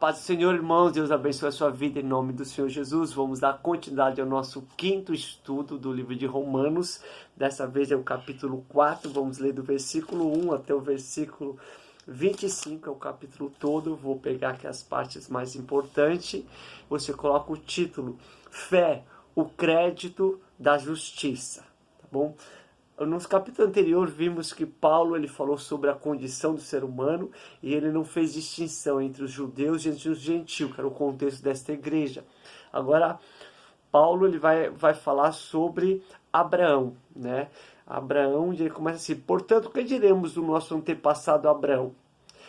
Paz do Senhor, irmãos, Deus abençoe a sua vida em nome do Senhor Jesus. Vamos dar continuidade ao nosso quinto estudo do livro de Romanos. Dessa vez é o capítulo 4, vamos ler do versículo 1 até o versículo 25, é o capítulo todo. Vou pegar aqui as partes mais importantes. Você coloca o título, Fé, o crédito da justiça, tá bom? No capítulo anterior vimos que Paulo ele falou sobre a condição do ser humano e ele não fez distinção entre os judeus e entre os gentios, que era o contexto desta igreja. Agora, Paulo ele vai falar sobre Abraão, né? Abraão, ele começa assim, portanto, o que diremos do nosso antepassado Abraão?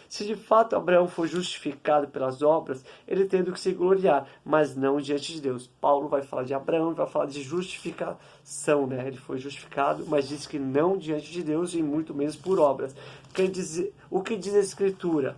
Se de fato Abraão foi justificado pelas obras, ele tendo que se gloriar, mas não diante de Deus. Paulo vai falar de Abraão, vai falar de justificação, né? Ele foi justificado, mas diz que não diante de Deus e muito menos por obras. O que diz a Escritura?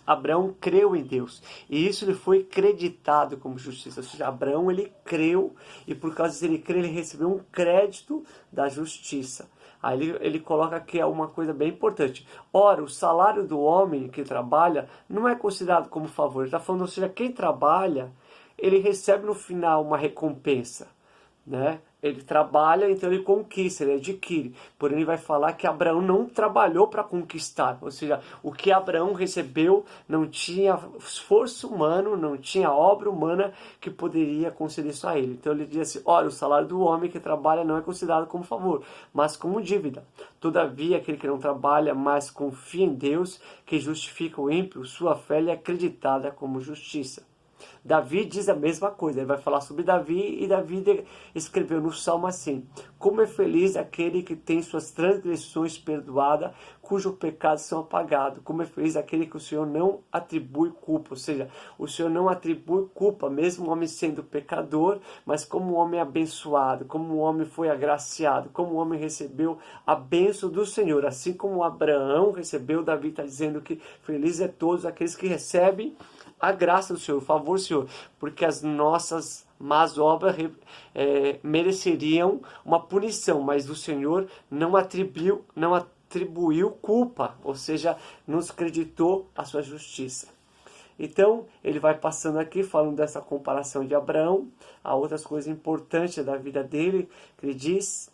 Abraão creu em Deus e isso lhe foi creditado como justiça. Ou seja, Abraão ele creu e por causa disso ele creu, ele recebeu um crédito da justiça. Aí ele coloca aqui uma coisa bem importante. Ora, o salário do homem que trabalha não é considerado como favor. Ele está falando, ou seja, quem trabalha, ele recebe no final uma recompensa, né? Ele trabalha, então ele conquista, ele adquire. Porém, ele vai falar que Abraão não trabalhou para conquistar. Ou seja, o que Abraão recebeu não tinha esforço humano, não tinha obra humana que poderia conceder isso a ele. Então ele diz assim, olha, o salário do homem que trabalha não é considerado como favor, mas como dívida. Todavia, aquele que não trabalha, mas confia em Deus, que justifica o ímpio, sua fé lhe é acreditada como justiça. Davi diz a mesma coisa, ele vai falar sobre Davi e Davi escreveu no Salmo assim, como é feliz aquele que tem suas transgressões perdoadas, cujos pecados são apagados, como é feliz aquele que o Senhor não atribui culpa, ou seja, o Senhor não atribui culpa, mesmo o homem sendo pecador, mas como o homem é abençoado, como o homem foi agraciado, como o homem recebeu a bênção do Senhor, assim como Abraão recebeu, Davi está dizendo que feliz é todos aqueles que recebem a graça do Senhor, o favor do Senhor, porque as nossas más obras mereceriam uma punição, mas o Senhor não atribuiu culpa, ou seja, nos creditou a sua justiça. Então, ele vai passando aqui, falando dessa comparação de Abraão, a outras coisas importantes da vida dele, que ele diz,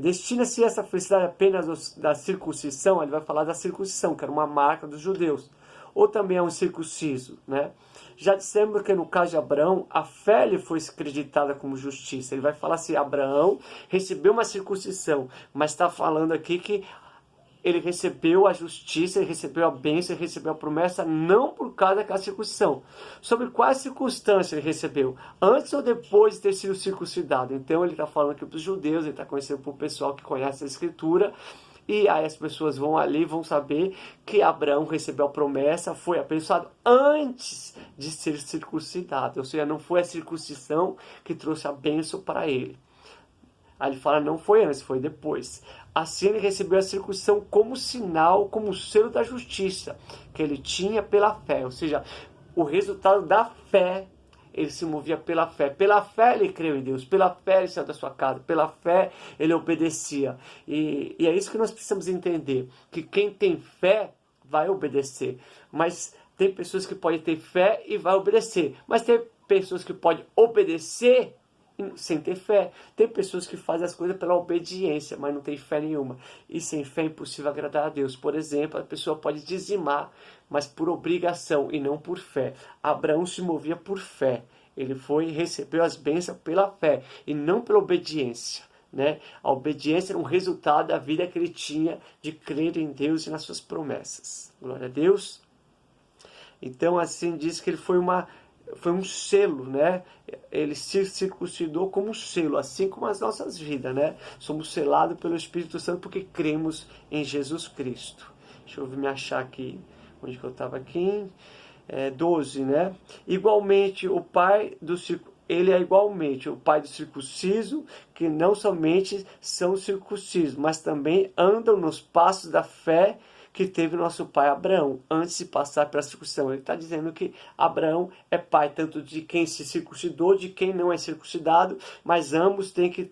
destina-se essa felicidade apenas da circuncisão, ele vai falar da circuncisão, que era uma marca dos judeus, ou também é um circunciso, né? Já dissemos que no caso de Abraão, a fé lhe foi creditada como justiça. Ele vai falar assim, Abraão recebeu uma circuncisão, mas está falando aqui que ele recebeu a justiça, ele recebeu a bênção, ele recebeu a promessa, não por causa daquela circuncisão. Sobre quais circunstâncias ele recebeu? Antes ou depois de ter sido circuncidado? Então ele está falando aqui para os judeus, ele está conhecendo para o pessoal que conhece a Escritura, e aí as pessoas vão ali, vão saber que Abraão recebeu a promessa, foi abençoado antes de ser circuncidado. Ou seja, não foi a circuncisão que trouxe a bênção para ele. Aí ele fala, não foi antes, foi depois. Assim ele recebeu a circuncisão como sinal, como selo da justiça, que ele tinha pela fé. Ou seja, o resultado da fé, ele se movia pela fé. Pela fé ele creu em Deus. Pela fé ele saiu da sua casa. Pela fé ele obedecia. E é isso que nós precisamos entender. Que quem tem fé vai obedecer. Mas tem pessoas que podem ter fé e vai obedecer. Mas tem pessoas que podem obedecer sem ter fé. Tem pessoas que fazem as coisas pela obediência, mas não tem fé nenhuma. E sem fé é impossível agradar a Deus. Por exemplo, a pessoa pode dizimar, mas por obrigação e não por fé. Abraão se movia por fé. Ele recebeu as bênçãos pela fé e não pela obediência, né? A obediência era um resultado da vida que ele tinha de crer em Deus e nas suas promessas. Glória a Deus. Então assim diz que ele foi um selo, né? Ele se circuncidou como um selo, assim como as nossas vidas, né? Somos selados pelo Espírito Santo porque cremos em Jesus Cristo. Deixa eu me achar aqui, onde que eu estava aqui? 12, né? Igualmente, ele é igualmente o pai do circunciso, que não somente são circuncisos, mas também andam nos passos da fé que teve nosso pai Abraão, antes de passar pela circuncisão. Ele está dizendo que Abraão é pai tanto de quem se circuncidou, de quem não é circuncidado, mas ambos têm que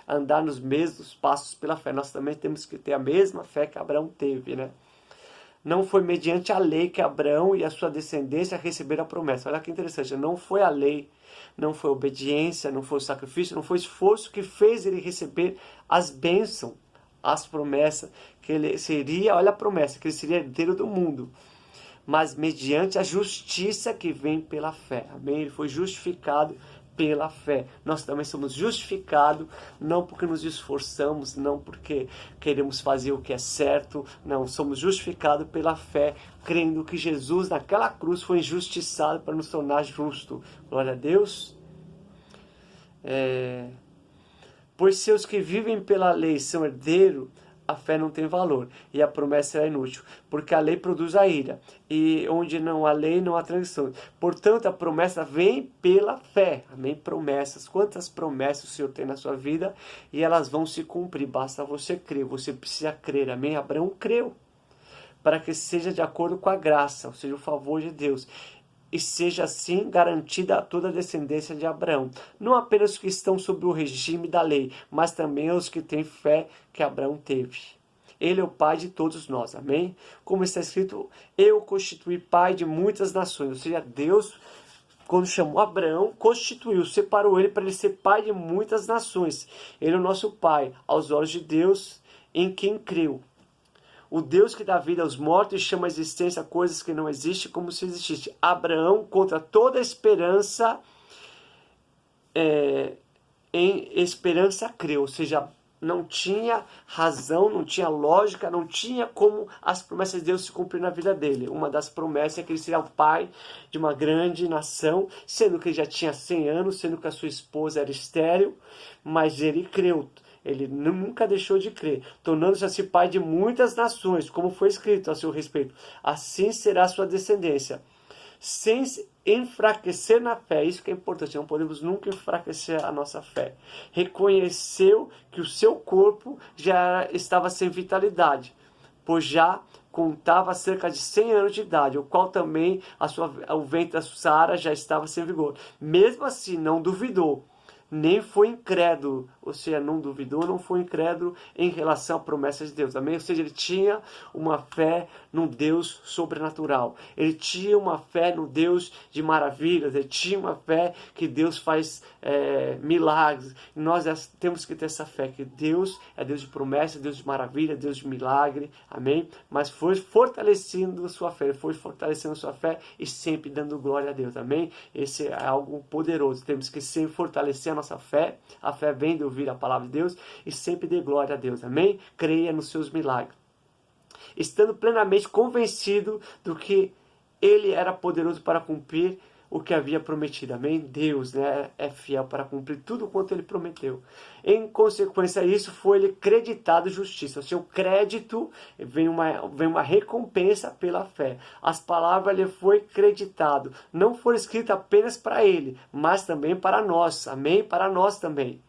andar nos mesmos passos pela fé. Nós também temos que ter a mesma fé que Abraão teve, né? Não foi mediante a lei que Abraão e a sua descendência receberam a promessa. Olha que interessante, não foi a lei, não foi a obediência, não foi o sacrifício, não foi o esforço que fez ele receber as bênçãos, as promessas, que ele seria, olha a promessa, que ele seria herdeiro do mundo, mas mediante a justiça que vem pela fé. Amém? Ele foi justificado pela fé. Nós também somos justificados, não porque nos esforçamos, não porque queremos fazer o que é certo, não, somos justificados pela fé, crendo que Jesus naquela cruz foi injustiçado para nos tornar justo. Glória a Deus. Pois se os que vivem pela lei são herdeiros, a fé não tem valor e a promessa é inútil, porque a lei produz a ira, e onde não há lei, não há transgressão. Portanto, a promessa vem pela fé. Amém? Promessas. Quantas promessas o Senhor tem na sua vida e elas vão se cumprir. Basta você crer, você precisa crer. Amém? Abraão creu para que seja de acordo com a graça, ou seja, o favor de Deus. E seja assim garantida a toda a descendência de Abraão. Não apenas os que estão sob o regime da lei, mas também os que têm fé que Abraão teve. Ele é o pai de todos nós, amém? Como está escrito, eu constituí pai de muitas nações. Ou seja, Deus, quando chamou Abraão, constituiu, separou ele para ele ser pai de muitas nações. Ele é o nosso pai, aos olhos de Deus, em quem creu. O Deus que dá vida aos mortos e chama a existência coisas que não existem como se existisse. Abraão, contra toda esperança, em esperança creu. Ou seja, não tinha razão, não tinha lógica, não tinha como as promessas de Deus se cumprir na vida dele. Uma das promessas é que ele seria o pai de uma grande nação, sendo que ele já tinha 100 anos, sendo que a sua esposa era estéril, mas ele creu. Ele nunca deixou de crer, tornando-se assim pai de muitas nações, como foi escrito a seu respeito. Assim será a sua descendência. Sem enfraquecer na fé, isso que é importante, não podemos nunca enfraquecer a nossa fé. Reconheceu que o seu corpo já estava sem vitalidade, pois já contava cerca de 100 anos de idade, o qual também o ventre da Sara já estava sem vigor. Mesmo assim, não duvidou, nem foi incrédulo, ou seja, não duvidou, não foi incrédulo em relação à promessa de Deus, amém? Ou seja, ele tinha uma fé num Deus sobrenatural, ele tinha uma fé no Deus de maravilhas, ele tinha uma fé que Deus faz milagres, e nós temos que ter essa fé, que Deus é Deus de promessa, Deus de maravilha, Deus de milagre, amém? Mas foi fortalecendo sua fé, ele foi fortalecendo sua fé e sempre dando glória a Deus, amém? Esse é algo poderoso, temos que sempre fortalecer a nossa fé, a fé vem de ouvir a palavra de Deus e sempre dê glória a Deus, amém? Creia nos seus milagres, estando plenamente convencido do que ele era poderoso para cumprir o que havia prometido, amém? Deus, né, é fiel para cumprir tudo quanto ele prometeu. Em consequência disso, foi ele creditado justiça. O seu crédito vem uma recompensa pela fé. As palavras lhe foi creditado. Não foram escritas apenas para ele, mas também para nós, amém? Para nós também.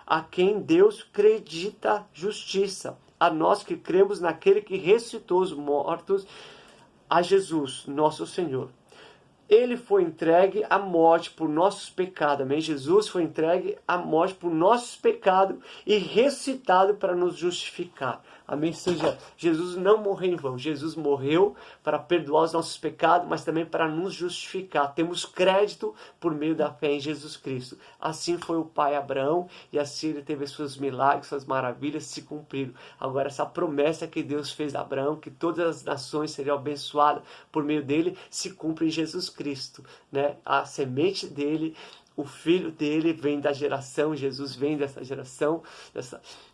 A quem Deus credita justiça. A nós que cremos naquele que ressuscitou os mortos, a Jesus, nosso Senhor. Ele foi entregue à morte por nossos pecados, amém? Jesus foi entregue à morte por nossos pecados e ressuscitado para nos justificar, amém? Ou seja, Jesus não morreu em vão, Jesus morreu para perdoar os nossos pecados, mas também para nos justificar. Temos crédito por meio da fé em Jesus Cristo. Assim foi o pai Abraão e assim ele teve seus milagres, suas maravilhas se cumpriram. Agora essa promessa que Deus fez a Abraão, que todas as nações seriam abençoadas por meio dele, se cumpre em Jesus Cristo, né? A semente dele, o filho dele vem da geração, Jesus vem dessa geração,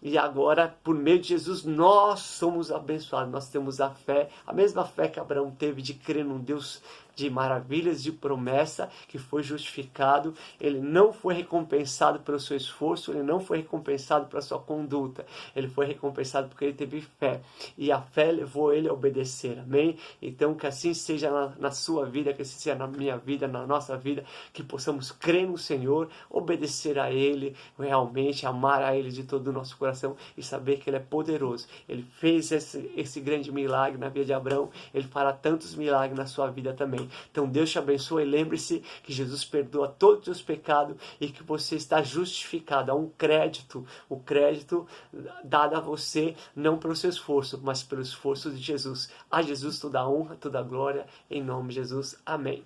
e agora, por meio de Jesus, nós somos abençoados, nós temos a fé, a mesma fé que Abraão teve de crer num Deus de maravilhas, de promessa, que foi justificado. Ele não foi recompensado pelo seu esforço, ele não foi recompensado pela sua conduta, ele foi recompensado porque ele teve fé, e a fé levou ele a obedecer, amém? Então que assim seja na sua vida, que assim seja na minha vida, na nossa vida, que possamos crer no Senhor, obedecer a ele, realmente amar a ele de todo o nosso coração e saber que ele é poderoso. Ele fez esse grande milagre na vida de Abraão, ele fará tantos milagres na sua vida também. Amém. Então Deus te abençoe e lembre-se que Jesus perdoa todos os pecados e que você está justificado. Há um crédito, o crédito dado a você não pelo seu esforço, mas pelo esforço de Jesus. A Jesus toda a honra, toda a glória, em nome de Jesus. Amém.